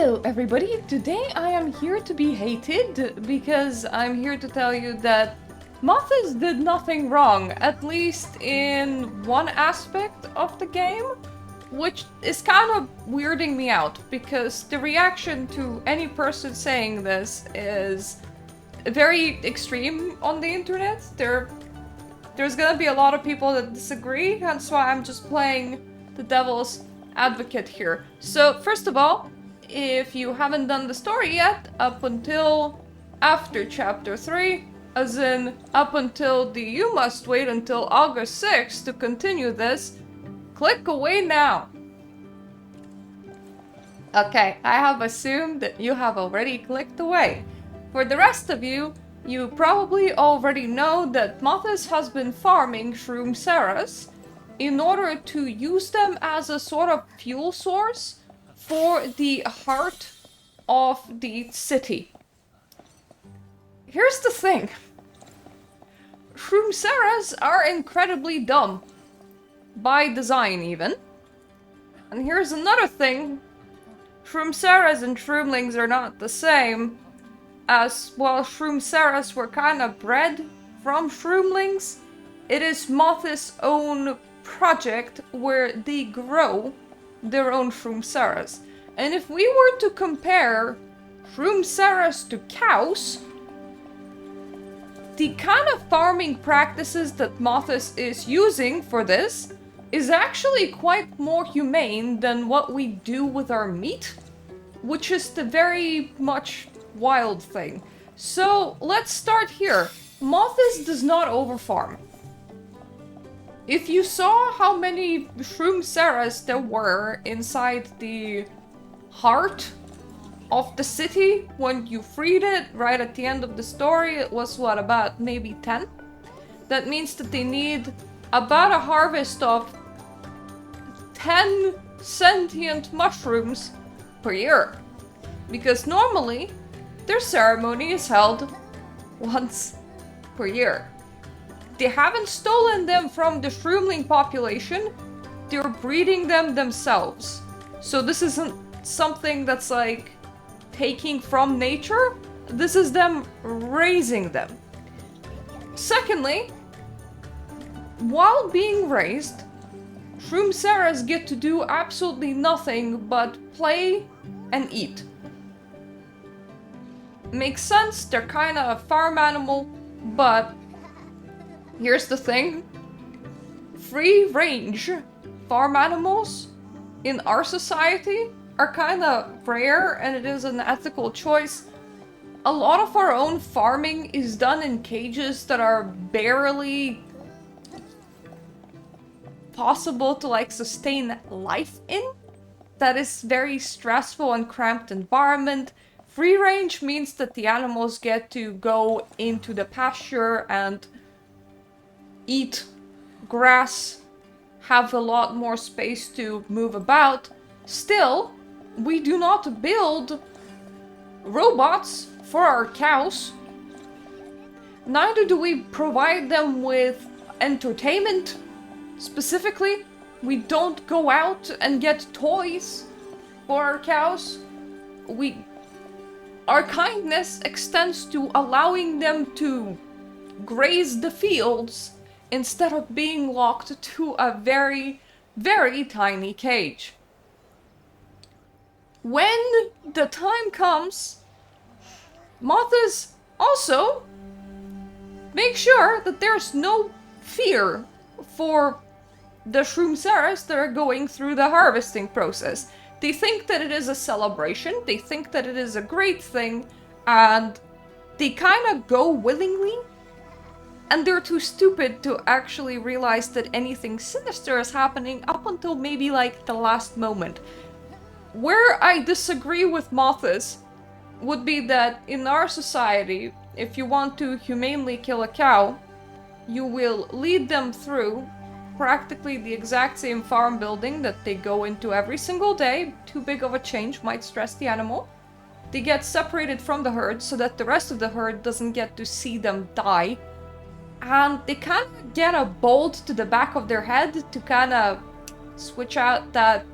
Hello everybody, today I am here to be hated because I'm here to tell you that Mothis did nothing wrong, at least in one aspect of the game, which is kind of weirding me out because the reaction to any person saying this is very extreme on the internet. There's gonna be a lot of people that disagree, hence why I'm just playing the devil's advocate here. So first of all, if you haven't done the story yet, up until after chapter 3, as in up until you must wait until August 6th to continue this, click away now. Okay, I have assumed that you have already clicked away. For the rest of you, you probably already know that Mothis has been farming shroom Saras in order to use them as a sort of fuel source for the heart of the city. Here's the thing. Shroomsaras are incredibly dumb. By design, even. And here's another thing. Shroomsaras and shroomlings are not the same, as, well, shroomsaras were kind of bred from shroomlings. It is Mothis' own project where they grow their own shroomsaras. And if we were to compare shroomsaras to cows, the kind of farming practices that Mothis is using for this is actually quite more humane than what we do with our meat, which is the very much wild thing. So let's start here. Mothis does not overfarm. If you saw how many shroomsaras there were inside the heart of the city when you freed it right at the end of the story, it was what, about maybe 10? That means that they need about a harvest of 10 sentient mushrooms per year. Because normally, their ceremony is held once per year. They haven't stolen them from the shroomling population, they're breeding them themselves. So this isn't something that's like taking from nature, this is them raising them. Secondly, while being raised, shroomsaras get to do absolutely nothing but play and eat. Makes sense, they're kind of a farm animal, but here's the thing. Free range farm animals in our society are kind of rare, and it is an ethical choice. A lot of our own farming is done in cages that are barely possible to like sustain life in. That is very stressful and cramped environment. Free range means that the animals get to go into the pasture and eat grass, have a lot more space to move about. Still, we do not build robots for our cows. Neither do we provide them with entertainment. Specifically, we don't go out and get toys for our cows. Our kindness extends to allowing them to graze the fields instead of being locked to a very, very tiny cage. When the time comes, Mothis also make sure that there's no fear for the shroomsaras that are going through the harvesting process. They think that it is a celebration, they think that it is a great thing, and they kind of go willingly. And they're too stupid to actually realize that anything sinister is happening up until maybe like the last moment. Where I disagree with Mothis would be that in our society, if you want to humanely kill a cow, you will lead them through practically the exact same farm building that they go into every single day. Too big of a change might stress the animal. They get separated from the herd so that the rest of the herd doesn't get to see them die. And they kind of get a bolt to the back of their head to kind of switch out that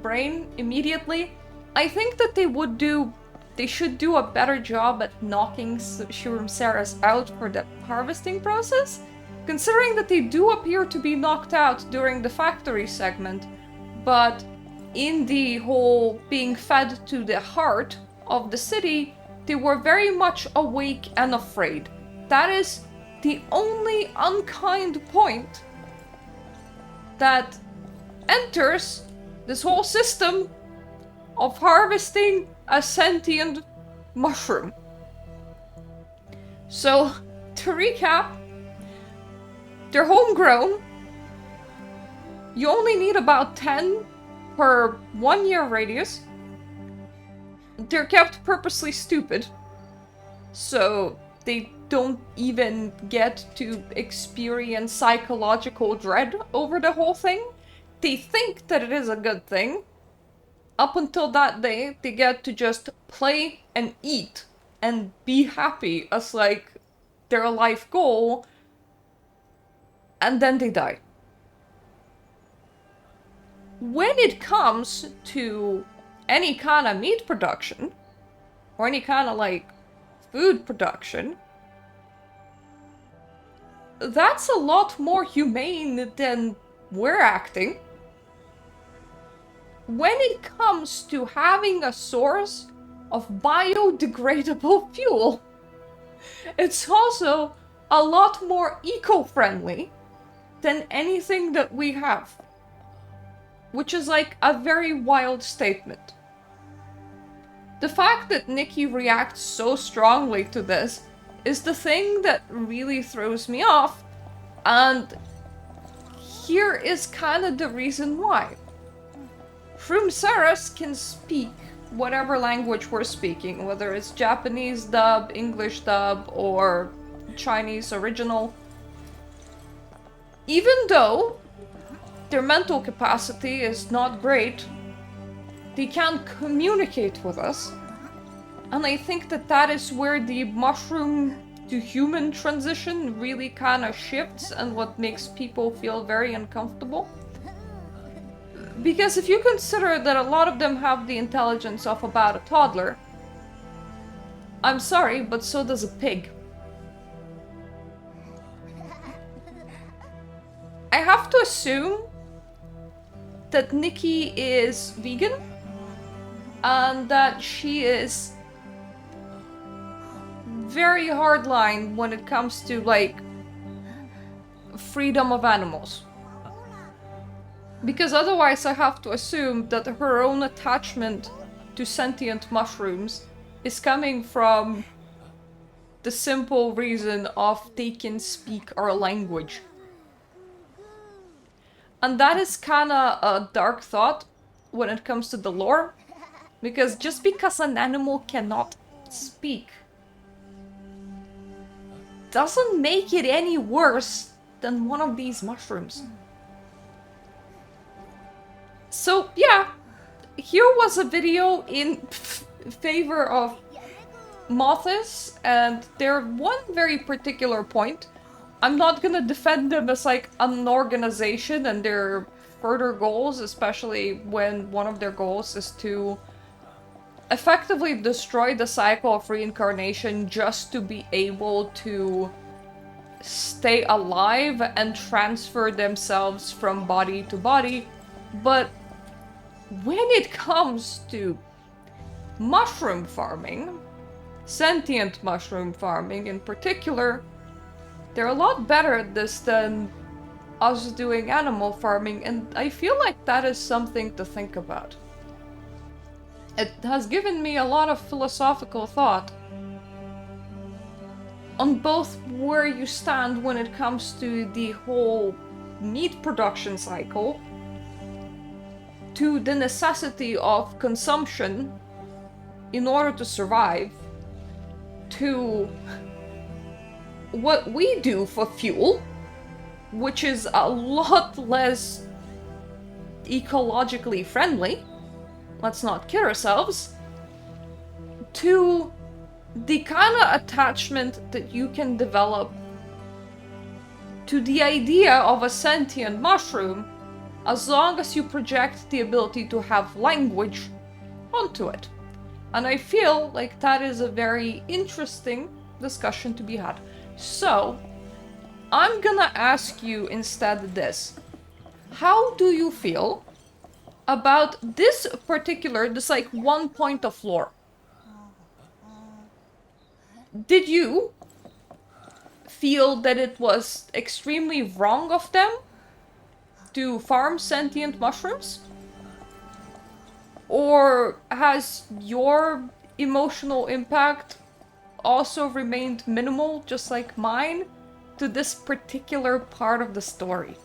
brain immediately. I think that they should do a better job at knocking Shurumceras out for the harvesting process, considering that they do appear to be knocked out during the factory segment, but in the whole being fed to the heart of the city, they were very much awake and afraid. That is the only unkind point that enters this whole system of harvesting a sentient mushroom. So, to recap, they're homegrown. You only need about 10 per 1 year radius. They're kept purposely stupid, so they don't even get to experience psychological dread over the whole thing. They think that it is a good thing. Up until that day, they get to just play and eat and be happy as like their life goal, and then they die. When it comes to any kind of meat production, or any kind of like food production, that's a lot more humane than we're acting. When it comes to having a source of biodegradable fuel, it's also a lot more eco-friendly than anything that we have. Which is like a very wild statement. The fact that Nikki reacts so strongly to this is the thing that really throws me off, and here is kind of the reason why. Shurumceras can speak whatever language we're speaking, whether it's Japanese dub, English dub, or Chinese original. Even though their mental capacity is not great, they can communicate with us. And I think that that is where the mushroom to human transition really kind of shifts and what makes people feel very uncomfortable. Because if you consider that a lot of them have the intelligence of about a toddler, I'm sorry, but so does a pig. I have to assume that Nikki is vegan and that she is very hardline when it comes to like freedom of animals. Because otherwise I have to assume that her own attachment to sentient mushrooms is coming from the simple reason of they can speak our language. And that is kinda a dark thought when it comes to the lore, because just because an animal cannot speak doesn't make it any worse than one of these mushrooms. So yeah, here was a video in favor of Mothis and their one very particular point. I'm not gonna defend them as like an organization and their further goals, especially when one of their goals is to effectively destroy the cycle of reincarnation just to be able to stay alive and transfer themselves from body to body. But when it comes to mushroom farming, sentient mushroom farming in particular, they're a lot better at this than us doing animal farming, and I feel like that is something to think about. It has given me a lot of philosophical thought on both where you stand when it comes to the whole meat production cycle, to the necessity of consumption in order to survive, to what we do for fuel, which is a lot less ecologically friendly, let's not kid ourselves, to the kind of attachment that you can develop to the idea of a sentient mushroom, as long as you project the ability to have language onto it. And I feel like that is a very interesting discussion to be had. So, I'm gonna ask you instead this. How do you feel about this like one point of lore? Did you feel that it was extremely wrong of them to farm sentient mushrooms? Or has your emotional impact also remained minimal, just like mine, to this particular part of the story?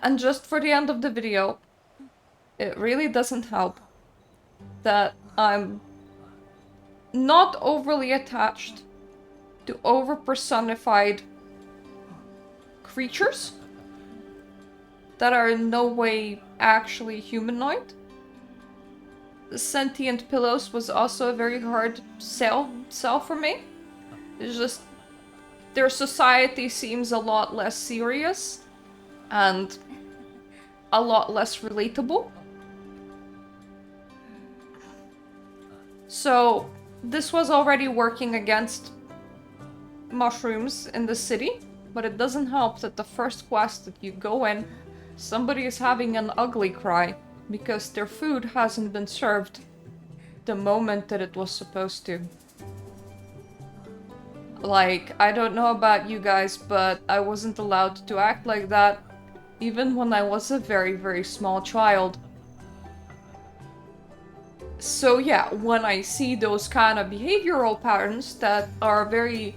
And just for the end of the video, it really doesn't help that I'm not overly attached to over-personified creatures that are in no way actually humanoid. The sentient pillows was also a very hard sell for me. It's just their society seems a lot less serious and a lot less relatable. So this was already working against mushrooms in the city, but it doesn't help that the first quest that you go in, somebody is having an ugly cry because their food hasn't been served the moment that it was supposed to. Like, I don't know about you guys, but I wasn't allowed to act like that even when I was a very, very small child. So yeah, when I see those kind of behavioral patterns that are very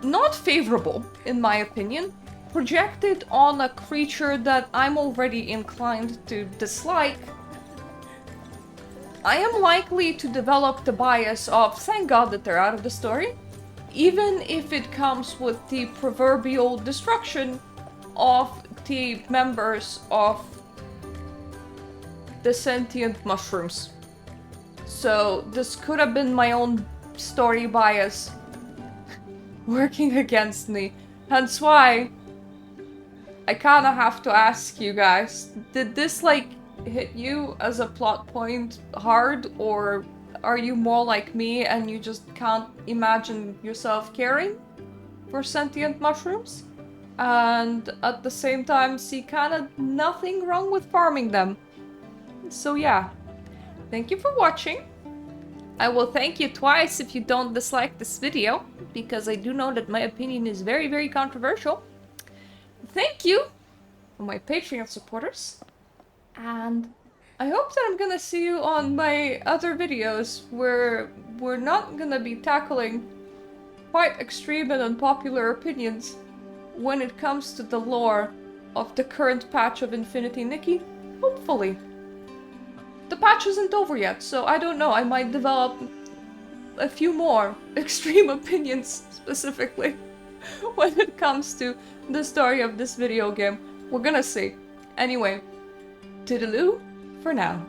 not favorable, in my opinion, projected on a creature that I'm already inclined to dislike, I am likely to develop the bias of thank God that they're out of the story, even if it comes with the proverbial destruction of the members of the sentient mushrooms. So this could have been my own story bias working against me. Hence why I kinda have to ask you guys, did this like hit you as a plot point hard, or are you more like me and you just can't imagine yourself caring for sentient mushrooms? And at the same time see kinda nothing wrong with farming them. So yeah, thank you for watching. I will thank you twice if you don't dislike this video, because I do know that my opinion is very, very controversial. Thank you for my Patreon supporters, and I hope that I'm gonna see you on my other videos where we're not gonna be tackling quite extreme and unpopular opinions when it comes to the lore of the current patch of Infinity Nikki. Hopefully. The patch isn't over yet, so I don't know, I might develop a few more extreme opinions specifically when it comes to the story of this video game. We're gonna see. Anyway, toodaloo for now.